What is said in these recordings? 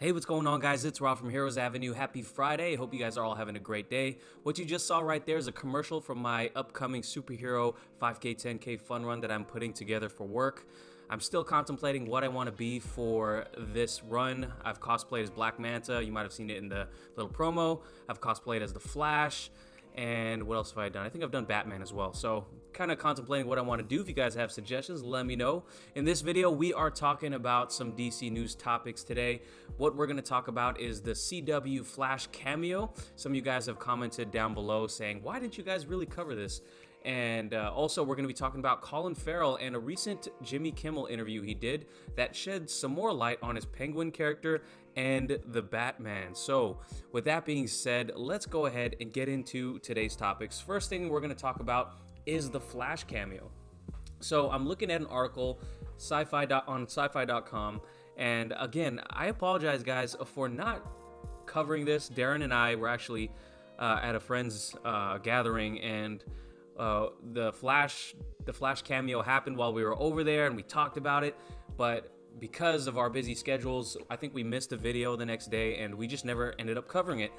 Hey, what's going on, guys? It's Rob from Heroes Avenue. Happy Friday. Hope you guys are all having a great day. What you just saw right there is a commercial from my upcoming superhero 5K, 10K fun run that I'm putting together for work. I'm still contemplating what I want to be for this run. I've cosplayed as Black Manta. You might have seen it in the little promo. I've cosplayed as the Flash. And what else have I done? I think I've done Batman as well. So kind of contemplating what I want to do. If you guys have suggestions, let me know. In this video, we are talking about some DC news topics today. What we're going to talk about is the CW Flash Cameo. Some of you guys have commented down below saying, why didn't you guys really cover this? And also, we're going to be talking about Colin Ferrell and a recent Jimmy Kimmel interview he did that sheds some more light on his Penguin character and the Batman. So, with that being said, let's go ahead and get into today's topics. First thing we're going to talk about is the Flash Cameo. So, I'm looking at an article on sci-fi.com, and again, I apologize, guys, for not covering this. Darren and I were actually at a friend's gathering, and the Flash Cameo happened while we were over there, and we talked about it, but because of our busy schedules, I think we missed a video the next day, and we just never ended up covering it.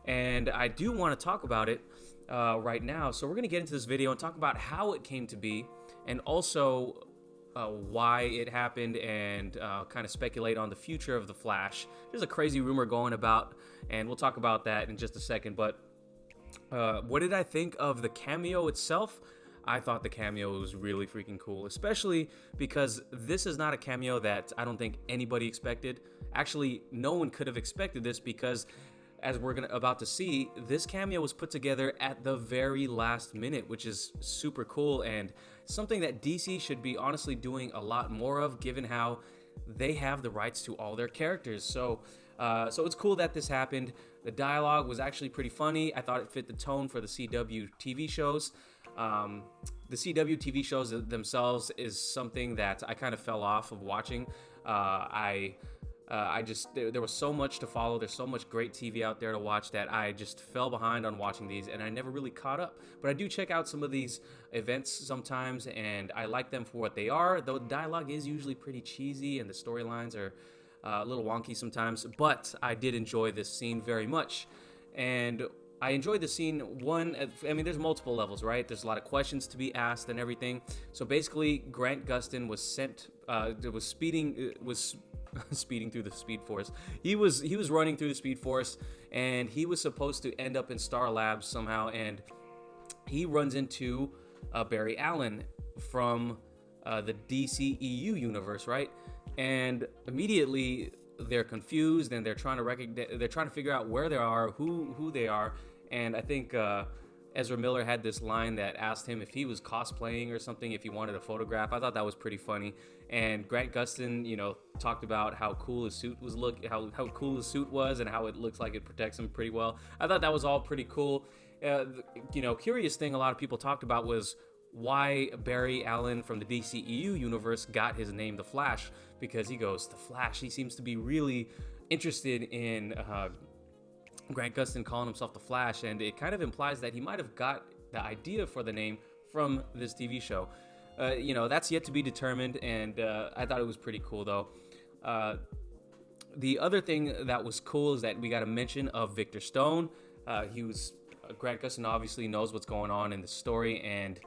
And I do want to talk about it right now, so we're going to get into this video and talk about how it came to be, and also why it happened, and kind of speculate on the future of the Flash. There's a crazy rumor going about, and we'll talk about that in just a second, but what did I think of the cameo itself? I thought the cameo was really freaking cool, especially because this is not a cameo that I don't think anybody expected. Actually, no one could have expected this because, as we're about to see, this cameo was put together at the very last minute, which is super cool and something that DC should be honestly doing a lot more of, given how they have the rights to all their characters. So it's cool that this happened. The dialogue was actually pretty funny. I thought it fit the tone for the CW TV shows. The CW TV shows themselves is something that I kind of fell off of watching. There was so much to follow. There's so much great TV out there to watch that I just fell behind on watching these, and I never really caught up. But I do check out some of these events sometimes, and I like them for what they are. Though the dialogue is usually pretty cheesy, and the storylines are a little wonky sometimes. But I did enjoy this scene very much, and I enjoyed the scene. There's multiple levels, right? There's a lot of questions to be asked and everything. So basically, Grant Gustin was speeding through the Speed Force. He was running through the Speed Force, and he was supposed to end up in Star Labs somehow, and he runs into Barry Allen from the DCEU universe, right? And immediately they're confused, and they're trying to figure out where they are, who they are. And I think Ezra Miller had this line that asked him if he was cosplaying or something, if he wanted a photograph. I thought that was pretty funny. And Grant Gustin, talked about how cool his suit how cool his suit was, and how it looks like it protects him pretty well. I thought that was all pretty cool. Curious thing a lot of people talked about was why Barry Allen from the DCEU universe got his name, The Flash, because he goes, The Flash. He seems to be really interested in Grant Gustin calling himself The Flash, and it kind of implies that he might have got the idea for the name from this TV show. That's yet to be determined, and I thought it was pretty cool, though. The other thing that was cool is that we got a mention of Victor Stone. Grant Gustin obviously knows what's going on in the story, and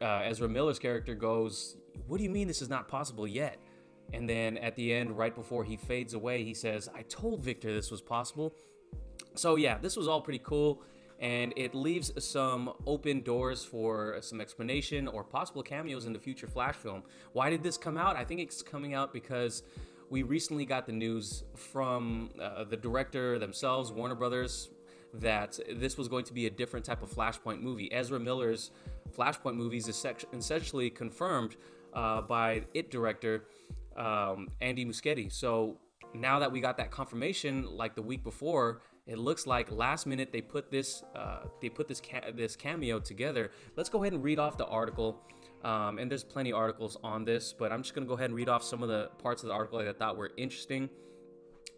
Ezra Miller's character goes, what do you mean this is not possible yet? And then at the end, right before he fades away, he says, I told Victor this was possible. So yeah, this was all pretty cool, and it leaves some open doors for some explanation or possible cameos in the future Flash film. Why did this come out? I think it's coming out because we recently got the news from the director themselves, Warner Brothers, that this was going to be a different type of Flashpoint movie. Ezra Miller's Flashpoint movies is essentially confirmed by IT director Andy Muschietti. So now that we got that confirmation, like the week before, it looks like last minute they put this cameo together. Let's go ahead and read off the article. And there's plenty of articles on this, but I'm just gonna go ahead and read off some of the parts of the article that I thought were interesting.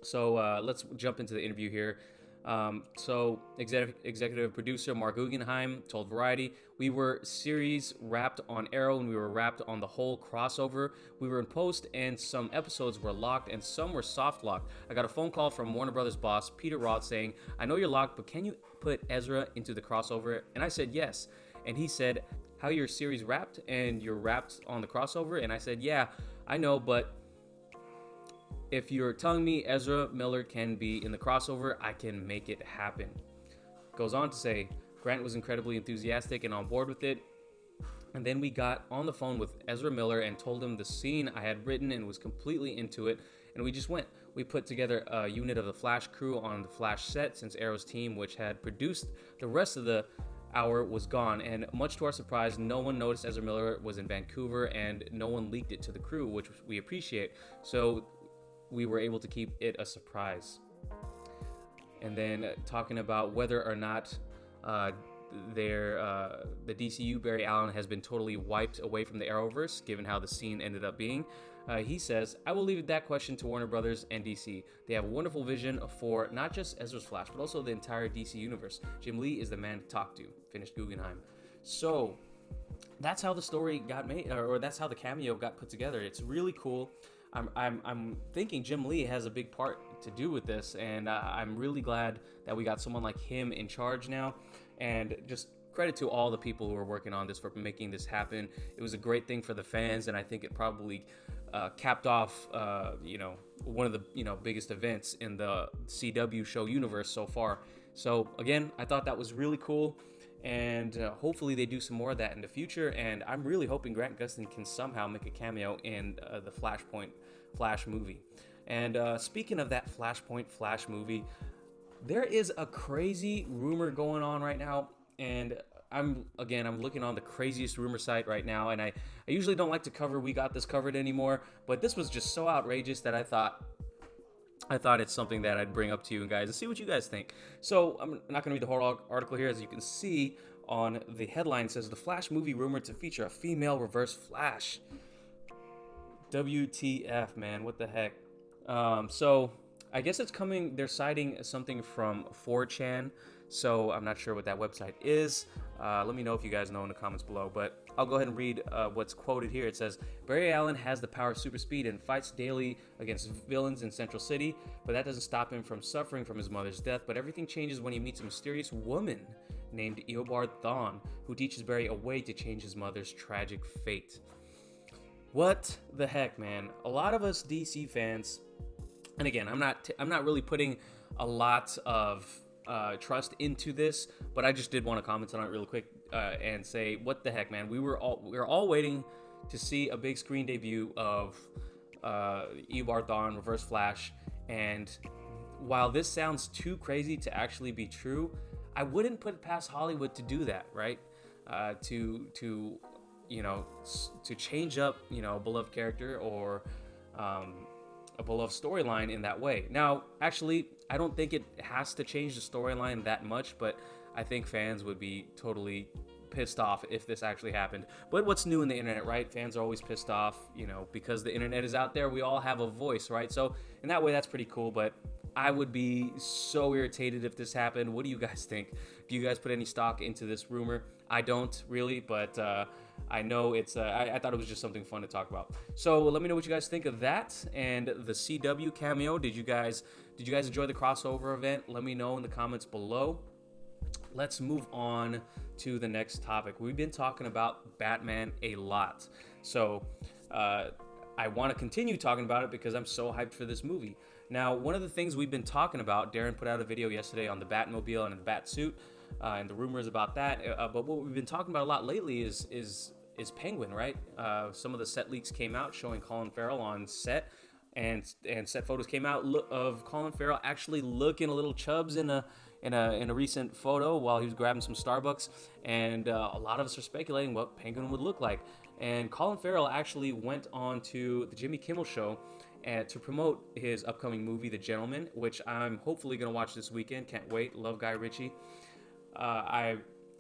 So let's jump into the interview here. So executive producer Mark Guggenheim told Variety, "We were series wrapped on Arrow and we were wrapped on the whole crossover. We were in post and some episodes were locked and some were soft locked. I got a phone call from Warner Brothers boss Peter Roth saying, 'I know you're locked, but can you put Ezra into the crossover?' And I said yes. And he said, 'How your series wrapped and you're wrapped on the crossover?' And I said, 'Yeah, I know, but if you're telling me Ezra Miller can be in the crossover, I can make it happen.'" Goes on to say, "Grant was incredibly enthusiastic and on board with it. And then we got on the phone with Ezra Miller and told him the scene I had written and was completely into it. And we just went. We put together a unit of the Flash crew on the Flash set since Arrow's team, which had produced the rest of the hour, was gone. And much to our surprise, no one noticed Ezra Miller was in Vancouver and no one leaked it to the crew, which we appreciate. So we were able to keep it a surprise." And then talking about whether or not the DCU Barry Allen has been totally wiped away from the Arrowverse, given how the scene ended up being. He says, "I will leave that question to Warner Brothers and DC. They have a wonderful vision for not just Ezra's Flash, but also the entire DC universe. Jim Lee is the man to talk to," finished Guggenheim. So that's how the story got made, or that's how the cameo got put together. It's really cool. I'm thinking Jim Lee has a big part to do with this, and I'm really glad that we got someone like him in charge now. And just credit to all the people who are working on this for making this happen. It was a great thing for the fans, and I think it probably capped off, one of the biggest events in the CW show universe so far. So again, I thought that was really cool. And hopefully they do some more of that in the future. And I'm really hoping Grant Gustin can somehow make a cameo in the Flashpoint Flash movie. And speaking of that Flashpoint Flash movie, there is a crazy rumor going on right now. And I'm looking on the craziest rumor site right now. And I usually don't like to cover We Got This Covered anymore. But this was just so outrageous that I thought it's something that I'd bring up to you guys and see what you guys think. So I'm not going to read the whole article here. As you can see on the headline, it says, "The Flash movie rumored to feature a female reverse Flash." WTF, man. What the heck? So I guess it's coming. They're citing something from 4chan. So I'm not sure what that website is. Let me know if you guys know in the comments below. But I'll go ahead and read what's quoted here. It says, "Barry Allen has the power of super speed and fights daily against villains in Central City, but that doesn't stop him from suffering from his mother's death. But everything changes when he meets a mysterious woman named Eobard Thawne, who teaches Barry a way to change his mother's tragic fate." What the heck, man? A lot of us DC fans, and again, I'm not really putting a lot of trust into this, but I just did want to comment on it real quick and say, what the heck, man? We were all waiting to see a big screen debut of Eobard Thawne, Reverse Flash, and while this sounds too crazy to actually be true, I wouldn't put it past Hollywood to do that, right? To change up, a beloved character or a beloved storyline in that way. Now, actually, I don't think it has to change the storyline that much, but I think fans would be totally pissed off if this actually happened. But what's new in the internet, right? Fans are always pissed off, because the internet is out there. We all have a voice, right? So in that way, that's pretty cool. But I would be so irritated if this happened. What do you guys think? Do you guys put any stock into this rumor? I don't really, but I know it's. I thought it was just something fun to talk about. So let me know what you guys think of that and the CW cameo. Did you guys enjoy the crossover event? Let me know in the comments below. Let's move on to the next topic. We've been talking about Batman a lot, so I want to continue talking about it because I'm so hyped for this movie. Now, one of the things we've been talking about, Darren put out a video yesterday on the Batmobile and the Batsuit, and the rumors about that. But what we've been talking about a lot lately is Penguin, right? Some of the set leaks came out showing Colin Ferrell on set, and set photos came out of Colin Farrell actually looking a little chubs in a recent photo while he was grabbing some Starbucks, and a lot of us are speculating what Penguin would look like. And Colin Farrell actually went on to the Jimmy Kimmel Show to promote his upcoming movie, The Gentleman, which I'm hopefully going to watch this weekend. Can't wait. Love Guy Ritchie.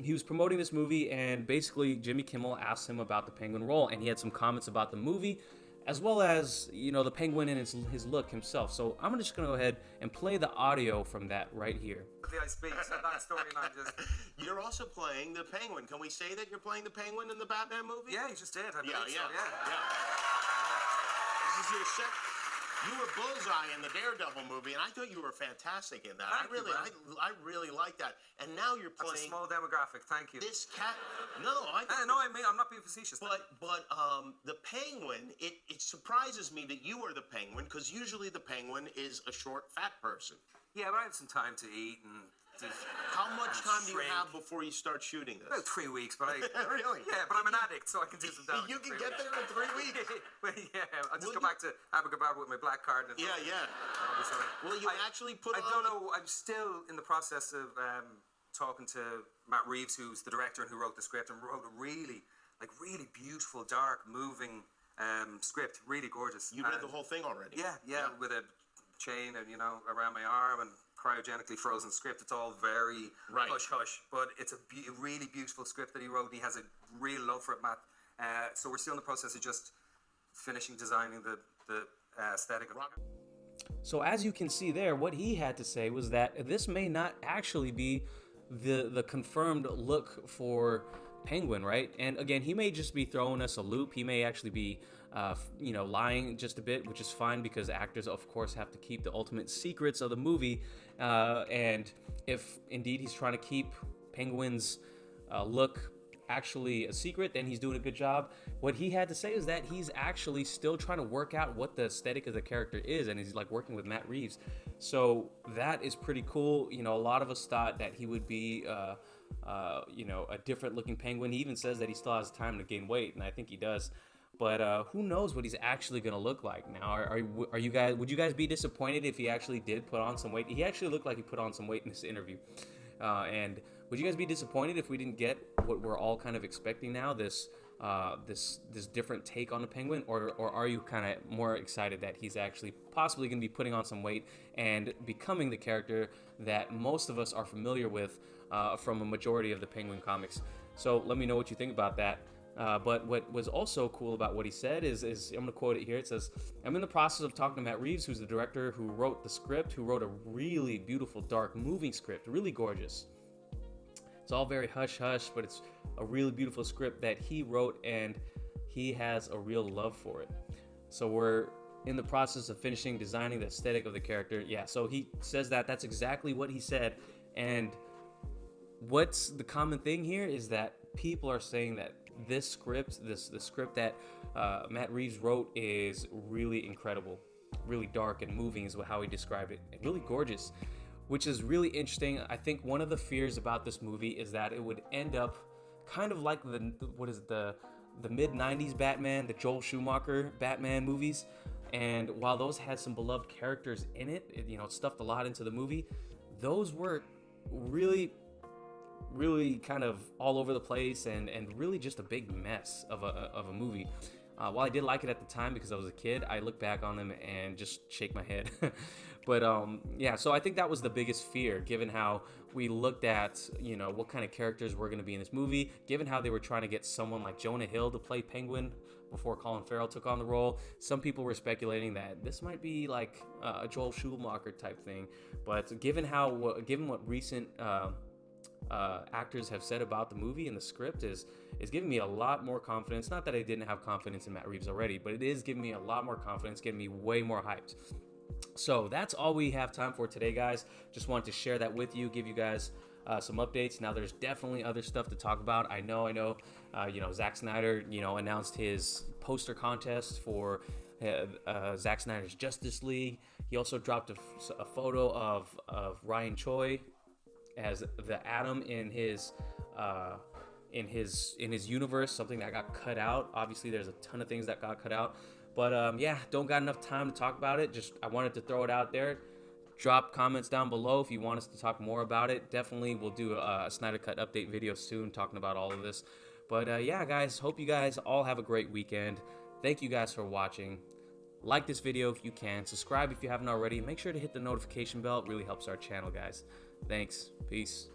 He was promoting this movie, and basically Jimmy Kimmel asked him about the Penguin role, and he had some comments about the movie. as well as, you know, the Penguin and his look himself. So I'm just gonna go ahead and play the audio from that right here. I speak, so that storyline just... You're also playing the Penguin. Can we say that you're playing the Penguin in the Batman movie? Yeah, you just did. I believe Yeah. so, This is your set. You were Bullseye in the Daredevil movie, and I thought you were fantastic in that. Thank you, I really like that. And now you're That's playing a small demographic. Thank you. this cat. No, I'm not being facetious. But the Penguin, it surprises me that you are the Penguin, because usually the Penguin is a short, fat person. Yeah, but I have some time to eat and... How much time do you shrink. have before you start shooting this? About 3 weeks, but I... Really? Yeah, but I'm an addict, so I can do some damage. You can get there in 3 weeks. Yeah, I'll just go back to Abu Ghraib with my black card. And Yeah. Well, you actually put I don't know, I'm still in the process of talking to Matt Reeves, who's the director and who wrote the script, and wrote a really beautiful, dark, moving script, really gorgeous. You read the whole thing already? Yeah, with a chain and, you know, around my arm and cryogenically frozen script. It's all very hush-hush, but it's a really beautiful script that he wrote, and he has a real love for it, Matt. So we're still in the process of just finishing designing the aesthetic of it. So as you can see there, what he had to say was that this may not actually be the confirmed look for Penguin, right? And again, he may just be throwing us a loop. He may actually be, you know, lying just a bit, which is fine because actors, of course, have to keep the ultimate secrets of the movie. And if indeed he's trying to keep Penguin's look actually a secret, then he's doing a good job. What he had to say is that he's actually still trying to work out what the aesthetic of the character is, and he's like working with Matt Reeves. So that is pretty cool. You know, a lot of us thought that he would be you know, a different looking Penguin. He even says that he still has time to gain weight, and I think he does. But who knows what he's actually gonna look like now? Are you guys? Would you guys be disappointed if he actually did put on some weight? He actually looked like he put on some weight in this interview. And would you guys be disappointed if we didn't get what we're all kind of expecting now? This different take on the Penguin, or are you kind of more excited that he's actually possibly going to be putting on some weight and becoming the character that most of us are familiar with from a majority of the Penguin comics? So let me know what you think about that. But what was also cool about what he said is I'm going to quote it here. It says, "I'm in the process of talking to Matt Reeves, who's the director who wrote the script, who wrote a really beautiful, dark, moving script, really gorgeous. It's all very hush-hush, but it's a really beautiful script that he wrote, and he has a real love for it. So we're in the process of finishing designing the aesthetic of the character." Yeah, so he says that. That's exactly what he said. And what's the common thing here is that people are saying that this script, the script that Matt Reeves wrote, is really incredible, really dark and moving is how he described it, and really gorgeous, which is really interesting. I think one of the fears about this movie is that it would end up kind of like the mid-90s Batman, the Joel Schumacher Batman movies. And while those had some beloved characters in it, you know, it stuffed a lot into the movie, those were really kind of all over the place and really just a big mess of a movie. While I did like it at the time because I was a kid, I look back on them and just shake my head. But yeah, so I think that was the biggest fear, given how we looked at, you know, what kind of characters were going to be in this movie, given how they were trying to get someone like Jonah Hill to play Penguin before Colin Ferrell took on the role. Some people were speculating that this might be like a Joel Schumacher type thing. But given what recent actors have said about the movie and the script is giving me a lot more confidence. Not that I didn't have confidence in Matt Reeves already, but it is giving me a lot more confidence, getting me way more hyped. So that's all we have time for today, guys. Just wanted to share that with you, give you guys some updates. Now, there's definitely other stuff to talk about. I know, you know, Zack Snyder, you know, announced his poster contest for Zack Snyder's Justice League. He also dropped a photo of Ryan Choi as the Atom in his universe, something that got cut out. Obviously, there's a ton of things that got cut out, but yeah, don't got enough time to talk about it. Just I wanted to throw it out there. Drop comments down below if you want us to talk more about it. Definitely, we'll do a Snyder Cut update video soon, talking about all of this. But yeah, guys, hope you guys all have a great weekend. Thank you guys for watching. Like this video if you can. Subscribe if you haven't already. Make sure to hit the notification bell. It really helps our channel, guys. Thanks. Peace.